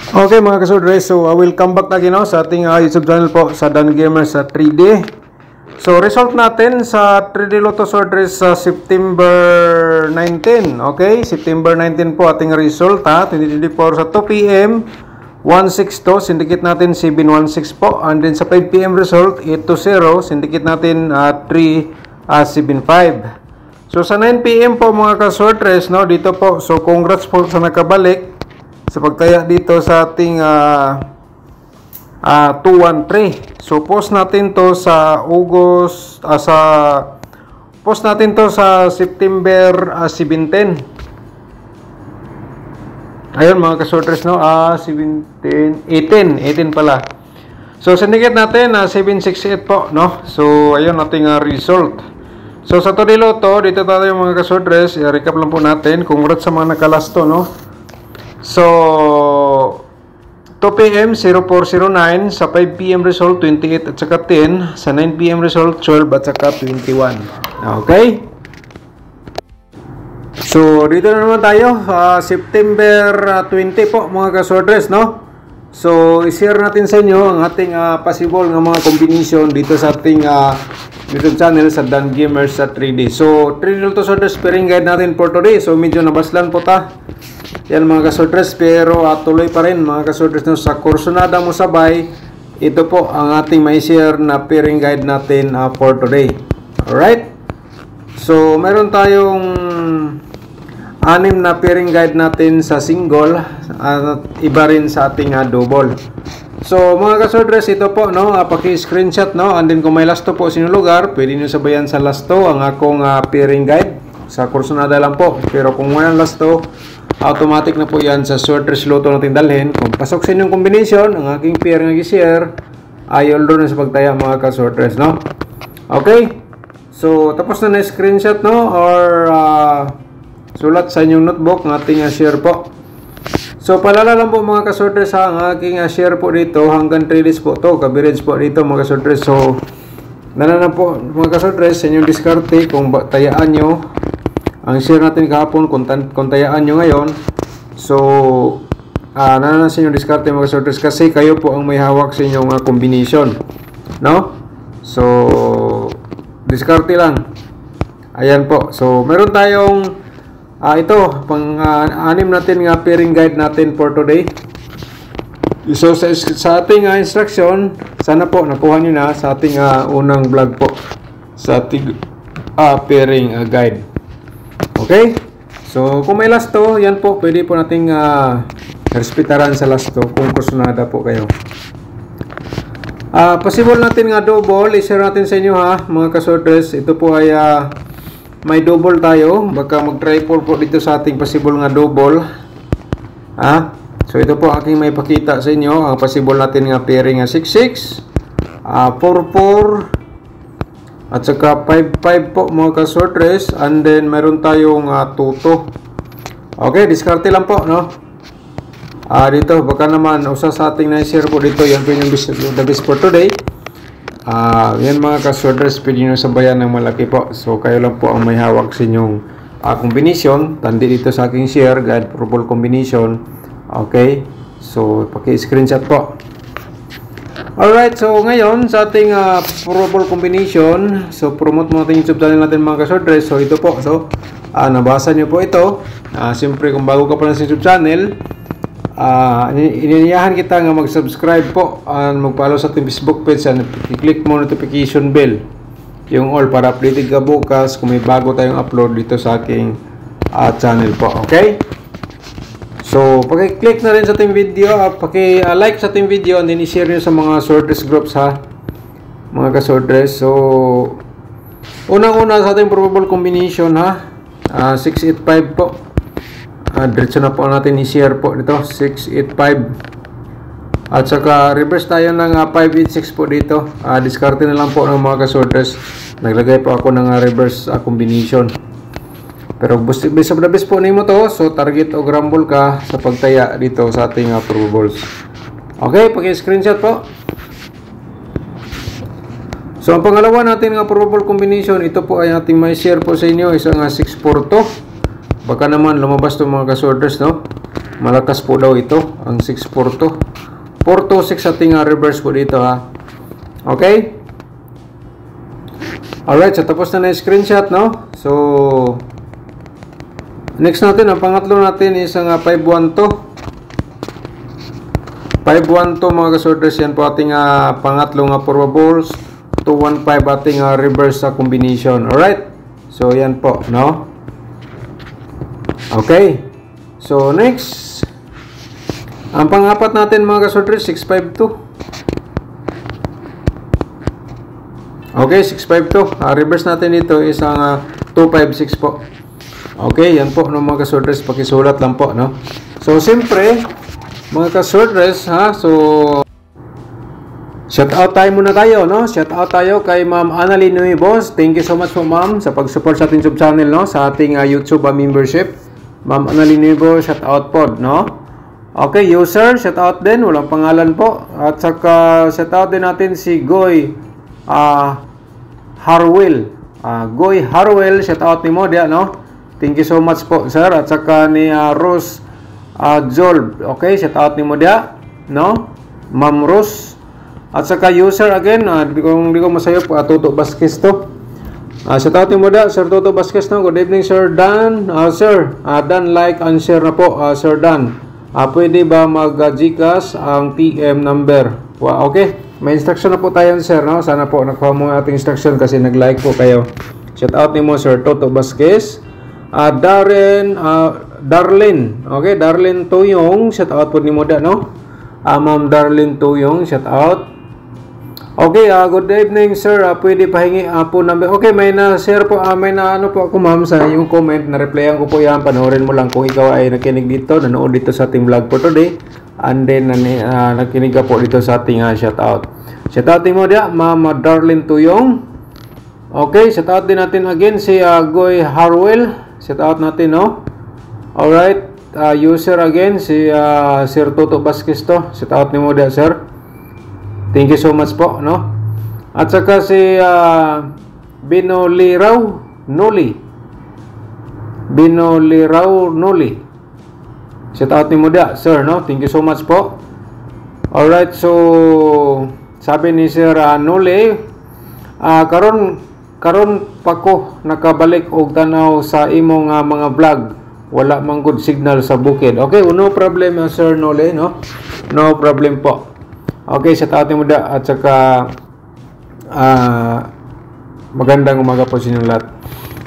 Okay mga kasordres, so I will come back again sa ating YouTube channel po sa Dan Gamer sa 3D. So result natin sa 3D Lotto Sordres sa September 19. Okay, September 19 po ating result 2024 sa 2 PM 162, syndicate natin 716 po. And then sa 5 PM result 820, syndicate natin 375. So sa 9 PM po mga kasordres, no, dito po. So congrats po sa nakabalik sa pagtaya dito sa ating 213. So post natin to sa September 17. Ayun mga kasorters, no, 18 pala. So syndicate natin 768 po, no. So ayun ating result. So sa Todiloto dito tayo mga kasorters, recap lang po natin. Congrats sa mga nakalasto, no. So 2 PM 0409, sa 5 PM result 28 at saka 10, sa 9 PM result 12 at saka 21. Okay? So dito na naman tayo, September 20 po mga kasordres, no? So i-share natin sa inyo ang ating possible ng mga combination dito sa ating YouTube channel sa Dan Gamers sa 3D. So 3D Lotto Sordres pairing guide natin for today. So medyo nabaslan po ta. Yan mga kasordres, pero tuloy pa rin mga kasordres, no, sa Kursunada mo sabay. Ito po ang ating may share na pairing guide natin for today. Alright? So meron tayong 6 na pairing guide natin sa single at iba rin sa ating double. So mga kasordres, ito po, no, paki-screenshot, no, and then kung may lasto po sa inyong lugar, pwede nyo sabayan sa lasto ang akong pairing guide. Sa Kursunada lang po, pero kung walang lasto, automatic na po yan sa Sordres Lotto natin dalhin. Kung pasok sa inyong combination, ang aking pair nga i-share ay all na sa pagtaya mga ka-Sordres, no? Okay? So, tapos na screenshot, no? Or sulat sa inyong notebook ng ating share po. So, palala lang po mga ka-Sordres, ang aking share po dito hanggang 3 days po to. Kabirage po dito mga ka-Sordres. So, nananan po mga ka-Sordres sa inyong diskarte kung tayaan nyo ang share natin kahapon, kung tayaan nyo ngayon. So nananan sa inyong diskarte mga ka-Sordres, kasi kayo po ang may hawak sa inyong combination, no? So diskarte lang. Ayan po. So meron tayong ito pang 6 natin nga pairing guide natin for today. So sa ating instruction, sana po nakuha nyo na sa ating unang vlog po sa ating pairing guide. Okay? So kung may lasto, yan po, pwede po nating respetaran sa lasto kung Kursunada po kayo. Possible natin nga double, i-share natin sa inyo mga kasordres. Ito po ay may double tayo. Baka mag-triple po dito sa ating possible nga double. So ito po aking may pakita sa inyo. Ang possible natin nga pairing 66, 44, at saka 55 po mga kasordres. And then meron tayong 22. Okay, diskarte lang po, no? Dito baka naman usa sa ating na-share po dito. Yan po yung the best for today. Yan mga kasordres, pwede nyo sabayan ng malaki po. So kayo lang po ang may hawak sa inyong combination. Tandi dito sa aking share guide probable combination. Okay, so paki-screenshot po. Alright, so ngayon sa ating probable combination, so promote mo natin YouTube channel natin mga kasordres. So ito po, so nabasa nyo po ito. Siyempre kung bago ka pa lang sa YouTube channel, ininiyahan kita nga mag-subscribe po and mag-follow sa ating Facebook page and i-click mo notification bell, yung all, para updated ka bukas kung may bago tayong upload dito sa aking channel po. Okay? So, paki-click na rin sa ating video, paki-like sa ating video, and then i-share nyo sa mga Sordres groups mga ka-Sordres. So, unang-una sa ating probable combination 685 po. Diretso na po natin i-share po dito, 685. At saka reverse tayo ng 586 po dito. Diskarte na lang po ng mga ka-Sordres. Naglagay po ako ng reverse combination. Pero best of the best po nimo to. So target o grumble ka sa pagtaya dito sa ating probables. Okay, paki-screenshot po. So ang pangalawa natin nga probable combination, ito po ay ating may share po sa inyo, isang 642. Baka naman lumabas to mga kasorders, no? Malakas po daw ito, ang 642. 426 ating reverse po dito ha. Okay? Alright, so tapos na yung screenshot, no? So, next natin, ang pangatlo natin is ang 512. 512 mga kasorders, yan po ating pangatlong probables. 215 ating reverse combination. Alright? So, yan po, no? Okay. So, next. Ang pang-apat natin mga kasorders, 652. Okay, 652. Reverse natin dito is ang 256 po. Okay, yan po, no, mga kasorders. Pakisulat lang po, no? So, siyempre, mga kasorders, ha? So, shout out tayo muna tayo, no? Shout out tayo kay Ma'am Annalyn Nuevos. Thank you so much po, ma'am, sa pag-support sa ating YouTube channel, no? Sa ating YouTube membership. Ma'am Annalyn Nuevos, shout out po, no? Okay, user, shout out din. Walang pangalan po. At saka, shout out din natin si Goy Harwell. Goy Harwell, shout out ni mo, no? Thank you so much po, sir. At saka ni Rose Jolb, okay, shout out ni mo dia, no? Ma'am Rose. At saka user again, di ko masayop, Toto Vasquez to. Shout out ni mo dia, Sir Toto Vasquez, no? Good evening, Sir Dan. Sir, Dan, like and share na po, Sir Dan. Pwede ba mag-Gcash ang TM number? Okay, may instruction na po tayo, sir, no? Sana po nakuha mo ating instruction kasi nag-like po kayo. Shout out ni mo, Sir Toto Vasquez. Darlene, okay, Darlene Tuyong, shout out po ni mo da, no? Ma'am Darlene Tuyong, shout out. Okay, good evening, sir. Pwede pahingi po number. Okay, may na-share po, may na ano po ako, ma'am, sa yung comment, na-replyan ko po yan. Panoorin mo lang kung ikaw ay nakinig dito, nanood dito sa ating vlog for today, and then nakinig ka po dito sa ating shout out. Shout out mo da, Ma'am Darlene Tuyong. Okay, shout out din natin again si Goy Harwell. Shout out natin, no? Alright, user again si Sir Toto Vasquez to. Shout out ni mo dia, sir. Thank you so much po, no? At saka si Binoliraw Noli. Shout out ni mo dia, sir, no? Thank you so much po. Alright, so sabi ni Sir Noli, karon pa ko nakabalik og tanaw sa imong mga vlog, wala man good signal sa bukid. Okay, no problem, Sir Nole, no? No problem po. Okay, shout out mo da, at saka magandang umaga po sa inyong lahat.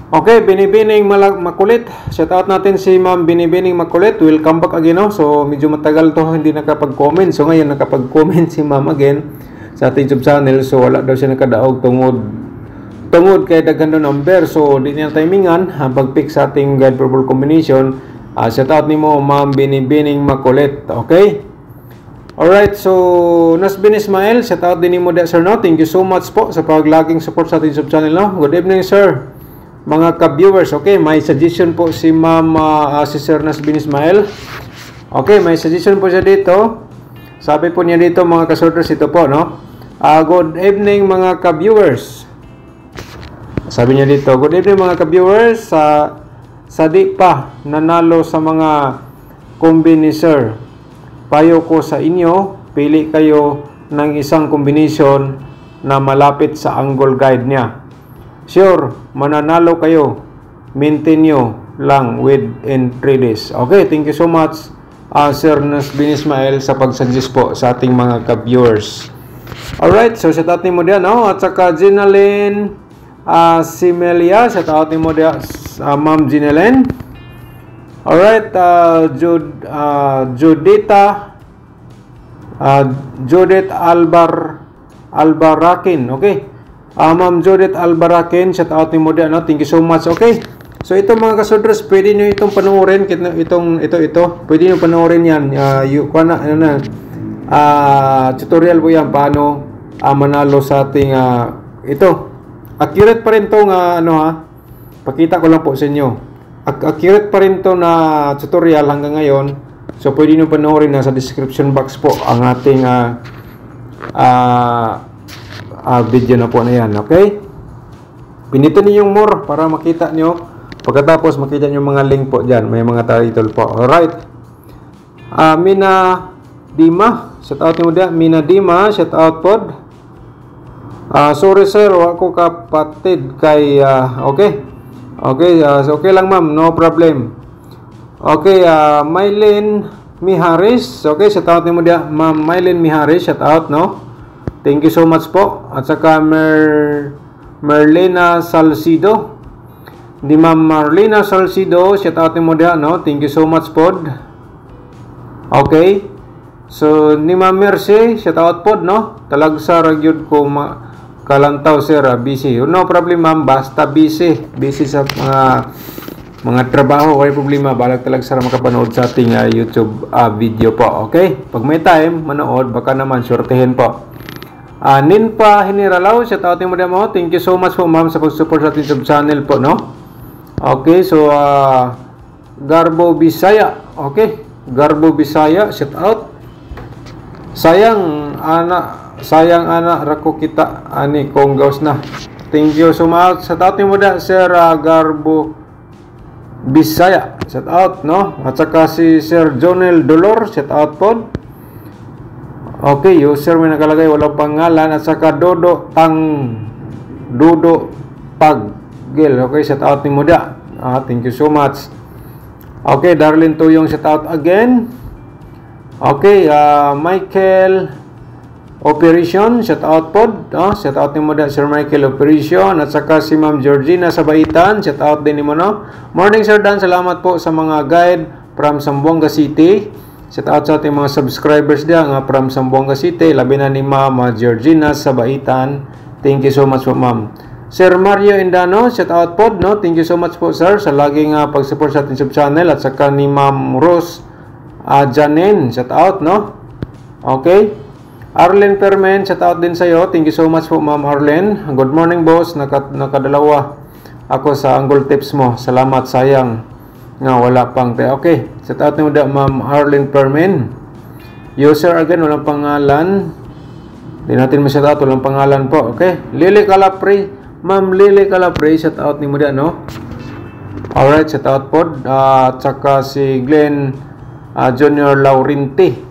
Okay, Binibining Makulit, shout out natin si Ma'am Binibining Makulit. Welcome back again, no? So medyo matagal to hindi nakapag-comment, so ngayon nakapag-comment si Ma'am again sa ating YouTube channel. So wala daw siya nakadaog tungod kay daghan do number, so di niya timingan pag-pick sa ating guide probable combination. Shout out nimo, Ma'am Binibining Makulit. Okay, alright, so Nasbin Ismail, shout out din nimo da, sir, no? Thank you so much po sa paglaging support sa ating YouTube channel, no? Good evening, sir, mga ka-viewers. Okay, may suggestion po si Ma'am si Sir Nasbin Ismail. Okay, may suggestion po siya dito. Sabi po niya dito, mga ka-sorters, ito po, no? Good evening, mga ka-viewers. Sabi niya dito, good evening, mga ka-viewers. Sa di pa nanalo sa mga combinator, payo ko sa inyo, pili kayo ng isang combination na malapit sa angle guide niya. Sure, mananalo kayo. Maintain nyo lang within 3 days. Okay, thank you so much, Sir Nasbin Ismail, sa pag-suggest po sa ating mga ka-viewers. Alright, so shout out mo diyan, no? At saka Ginalyn Simelia, shout out mo diyan, Ma'am Ginalyn. Alright, Judith Albarakin. Okay, Ma'am Judith Albarakin, shout out mo diyan, no? Thank you so much. Okay, so ito, mga kasodros, pwede nyo itong panoorin, ito pwede nyo panoorin yan. Tutorial po yan paano manalo sa ating ito. Accurate pa rin itong pakita ko lang po sa inyo. Accurate pa rin ito na tutorial hanggang ngayon. So pwede nyo panoorin na sa description box po ang ating video na po na yan. Okay, pinito niyo yung more para makita nyo. Pagkatapos makita nyo mga link po dyan, may mga title po. Alright, Mina Dima, shout out nimo dia. Mina Dima, shout out pod. Sorry sir, ako kapatid kay okay. Okay, so okay lang ma'am, no problem. Okay, Mylene Miharis. Okay, shout out nimo dia, Ma'am Mylene Miharis, shout out, no? Thank you so much po. At saka Merlina Salcido. Di Ma'am Marlena Salcido, shout out nimo dia, no? Thank you so much pod. Okay. So ni Ma'am Mercy, shout out pod, no? Talagsa ra gyud ko kalantaw sir, busy. No problem ma'am, basta busy sa mga trabaho, wala problema, balag talag sa makapanood sa ating YouTube video po. Okay? Pag may time manood, baka naman shortehin po. Ninpa Hiniralaw, shout out mo mo. Thank you so much po ma'am sa pag-support sa ating YouTube channel po, no? Okay, so Garbo Bisaya. Okay? Garbo Bisaya, shout out. Sayang anak rako kita ani kong gaws na. Thank you so much. Shout out mo da Sir Garbo Bisaya. Shout out, no? At saka si Sir Jonel Dolor, shout out po. Okay, user may nakalagay walang pangalan. At saka Dodo Paggil. Okay, shout out ni mo da. Thank you so much. Okay, Darlene Tuyong, shout out again. Okay, Michael Operation, shout out pod. Shout out ni mo da Sir Michael Operation. At saka si Ma'am Georgina Sabaitan, shout out din ni mo, no? Morning Sir Dan, salamat po sa mga guide from Zamboanga City. Shout out sa ating mga subscribers diyan nga from Zamboanga City, labi na ni Ma'am Georgina Sabaitan. Thank you so much po ma'am. Sir Mario Indano, shout out pod, no? Thank you so much po sir sa laging pag-support sa ating sub channel. At saka ni Ma'am Rose Janen, shout out, no? Okay. Arlen Permen, shout out din sa'yo. Thank you so much po Ma'am Arlen. Good morning boss, nakadalawa ako sa angle tips mo. Salamat, sayang nga wala pang okay, shout out mo da Ma'am Arlen Permen. User again, walang pangalan. Hindi natin ma-shout out, walang pangalan po. Okay, Lily Calapri, Ma'am Lily Calapri, shout out ni mo da, no? Alright, shout out po. At saka si Glenn Junior Laurenti.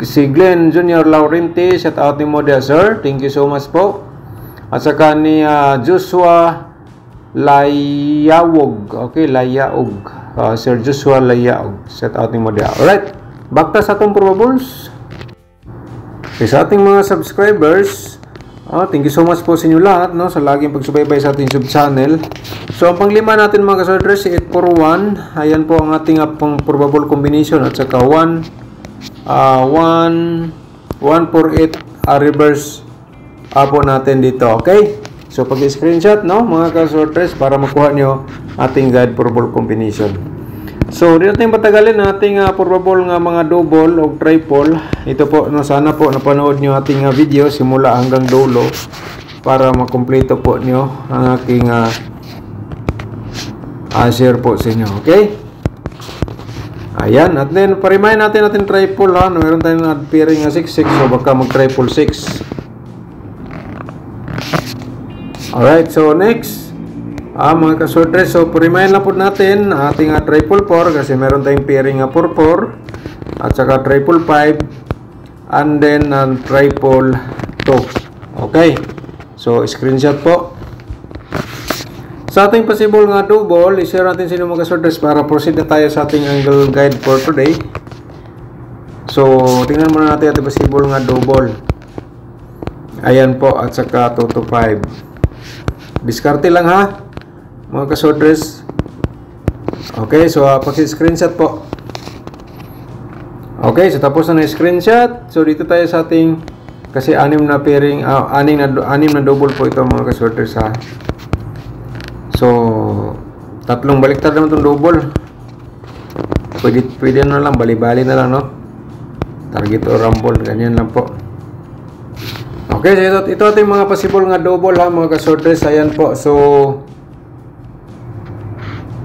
Si Glenn Junior Laurenti, shout out ni mo da sir. Thank you so much po. At saka ni Joshua Layawog. Okay, Layawog. Sir Joshua Layawog, shout out ni mo da. Alright, back ta sa atong probables. Okay, sa ating mga subscribers, thank you so much po sa inyo lahat, no, sa laging pagsubaybay sa ating YouTube channel. So ang panglima natin mga kasorders, si 841. Ayan po ang ating pang probable combination. At saka 148 reverse po natin dito. Okay, so pag-screenshot, no, mga kasorders, para makuha nyo ating guide probable combination. So di natin patagalin ating probable nga mga double o triple. Ito po, no, sana po napanood nyo ating video simula hanggang dulo para makumpleto po nyo ang aking share po sa inyo. Okay, ayan. At then pa-remind natin triple, no? Meron tayong pairing 6-6, so baka mag triple 6. Alright, so next mga kasordres, so pa-remind na po natin ating triple 4 kasi meron tayong pairing 4-4 at saka triple 5 and then triple 2. Okay, so screenshot po. Sa ating possible nga double, i-share natin sa inyo mga kasordres para proceed na tayo sa ating angle guide for today. So tingnan muna natin ating possible nga double. Ayan po, at saka 2 to 5. Diskarte lang ha mga kasordres. Okay, so pag-screenshot po. Okay, so tapos na screenshot. So dito tayo sa ating, kasi anim na pairing, anim na double po ito mga kasordres ha. So tatlong baliktad naman itong double. Pwede na lang, bali-bali na lang, no? Target o rumble, ganyan lang po. Okay, so ito ating mga possible nga double ha mga kasordres. Ayan po, so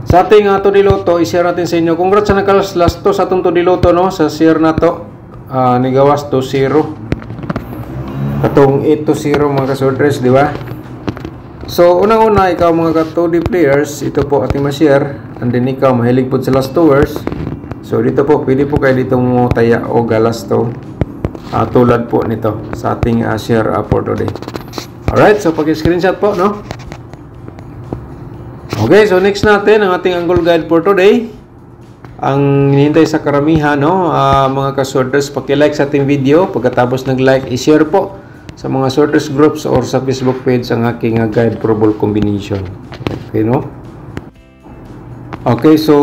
sa ating Todiloto, i-share natin sa inyo. Congrats sa nakalas to sa atong Todiloto, no? Sa share na to, nigawas to 0. Katong 8 to 0 mga kasordres, di ba? So, unang-una, ikaw mga ka-2D players, ito po ating ma-share. And then ikaw, mahilig po sa last towers. So dito po, pwede po kayo dito mo taya o galas to. Tulad po nito sa ating share for today. Alright, so pag-screenshot po, no? Okay, so next natin ang ating angle guide for today. Ang hinihintay sa karamihan, no? Mga ka-sorters, paki-like sa ating video. Pagkatapos nag-like, i-share po sa mga sorters groups or sa Facebook page ang aking guide for ball combination. Okay, no? Okay, so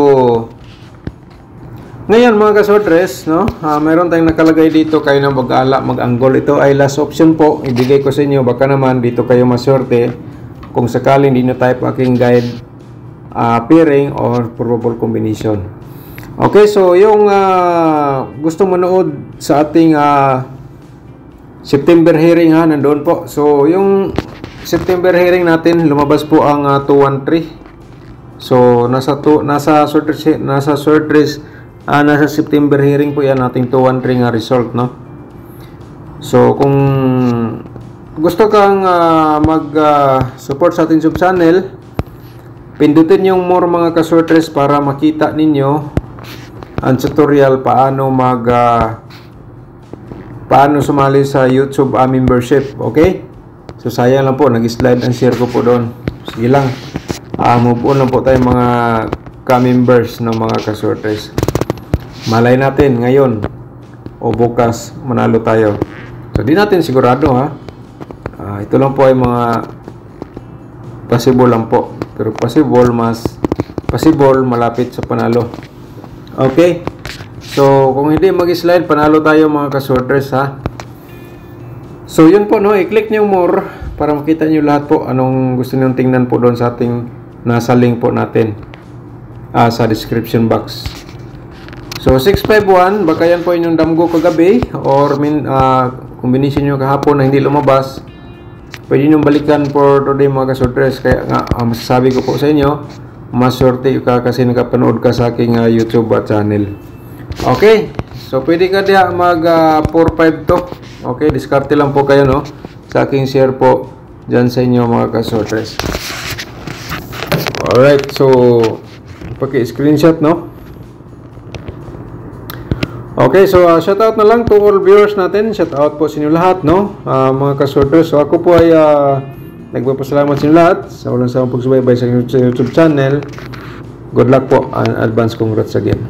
ngayon mga ka-sorters, no? Mayroon tayong nakalagay dito kayo na mag-ala, mag-angle. Ito ay last option po. Ibigay ko sa inyo. Baka naman dito kayo maswerte kung sakaling hindi na type aking guide pairing or probable combination. Okay, so yung gusto manood sa ating September hearing nandoon po. So yung September hearing natin lumabas po ang 213. So nasa September hearing po yan ating 213 result, no? So kung gusto kang mag-support sa ating sub channel, pindutin yung more mga ka-sorters para makita ninyo ang tutorial paano paano sumali sa YouTube membership. Okay? So sayang lang po, nag-slide ang share ko po doon. Sige lang, move on lang po tayo mga ka-members ng mga ka-sorters. Malay natin ngayon o bukas manalo tayo. So di natin sigurado, ito lang po ay mga possible lang po. Pero possible malapit sa panalo. Okay? So, kung hindi mag-slide, panalo tayo mga ka-sorters, So, yun po, no? I-click nyo more para makita nyo lahat po anong gusto nyo tingnan po doon sa ating nasa link po natin sa description box. So, 651, baka yan po inyong damgo kagabi or combination nyo kahapon na hindi lumabas. Pwede nyo balikan for today mga ka-sorters. Kaya nga, masasabi ko po sa inyo, maswerte ka kasi nakapanood ka sa aking YouTube channel. Okay, so pwede ka diya mag 4-5 to. Okay, diskarte lang po kayo, no? Sa aking share po dyan sa inyo mga ka-sorters. Alright, so paki-screenshot, no? Okay, so shout out na lang to all viewers natin. Shout out po sa inyo lahat, no? Mga ka-sorters. So ako po ay nagpapasalamat sa inyo lahat sa walang sawang pagsubaybay sa YouTube channel. Good luck po and advance congrats again.